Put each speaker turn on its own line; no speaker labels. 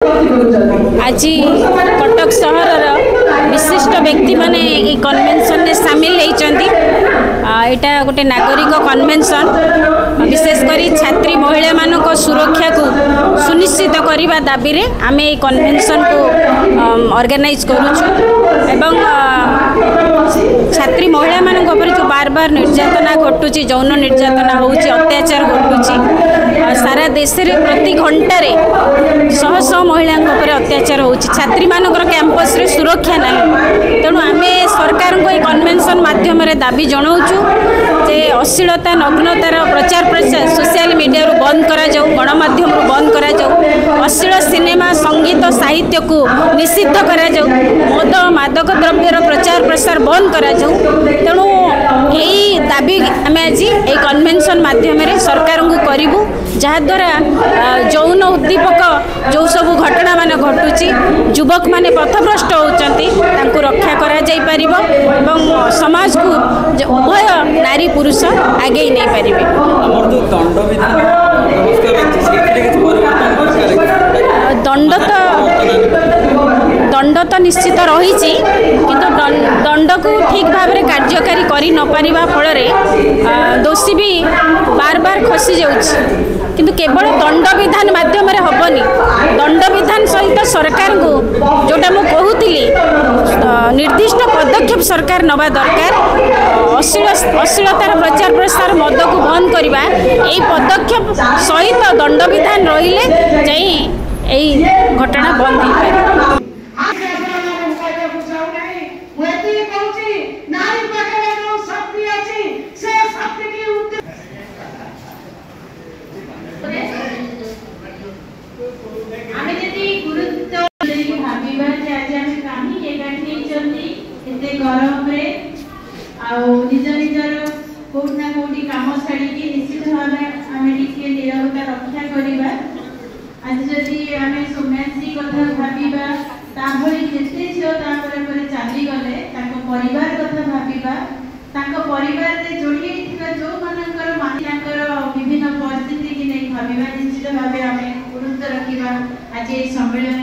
आज कटक सहर विशिष्ट व्यक्ति माने कन्वेंशन में सामिल होती। यहाँ गोटे नागरिक कन्वेंशन विशेषकर छात्री महिला मान सुरक्षा को सुनिश्चित करने दाबी रे आमे ये कन्वेंशन को ऑर्गेनाइज करूँ। छात्री महिला मान जो बार बार निर्यातना घटुची, यौन निर्यातना होउची, अत्याचार घटुची सारा देश में प्रति घंटे शह शह महिला अत्याचार होउची। छात्री मानकर कैंपस रे सुरक्षा ना, तेणु आम सरकार को कन्वेंशन माध्यम दाबी जनाऊँ जे अश्लीलता नग्नतार प्रचार प्रसार सोशल मीडिया बंद करा जाऊ, गणमाध्यम बंद करा जाऊ, अश्लील सिनेमा संगीत साहित्य को निषिद्ध करा जाऊ, मद मादक द्रव्यर प्रचार प्रसार बंद करा जाऊ। तेणु यही दाबी आम आज ये कन्वेंशन माध्यम सरकार को करूँ, जहाद्वारा यौन उद्दीपक जो सब घटना मान घटुची, युवक माने पथभ्रष्ट होती रक्षा करा जाई परिबो एवं समाज को उभय नारी पुरुष आगे नहीं पारे। दंड तो निश्चित रही, किंतु दंड को ठीक भाव में कार्यकारी करी न पारिबा फल दोषी भी बार बार खसी जाउछि। किंतु केवल दंड विधान माध्यम हेनी, दंड विधान सहित सरकार को जोटा मु कहूली निर्दिष्ट पदक्षेप सरकार नवा दरकार। अश्लीलतार प्रचार प्रसार मद को बंद करवा यही पदक्षेप सहित दंड विधान रहिले यही घटना बंद हो पाए।
निज निजर कौटना कौटी कम छाड़ी निश्चित भाव आम निरवता रक्षा करवा। आज जदि आम सौम्याश्री कथा भाविबा जिते झील चलीगले परिवार कथा भाविबा, परिवार में जोड़ी जो मानकर विभिन्न परिस्थिति की नहीं भाविबा, निश्चित भाव आम गुरुत्व रखा। आज सम्मेलन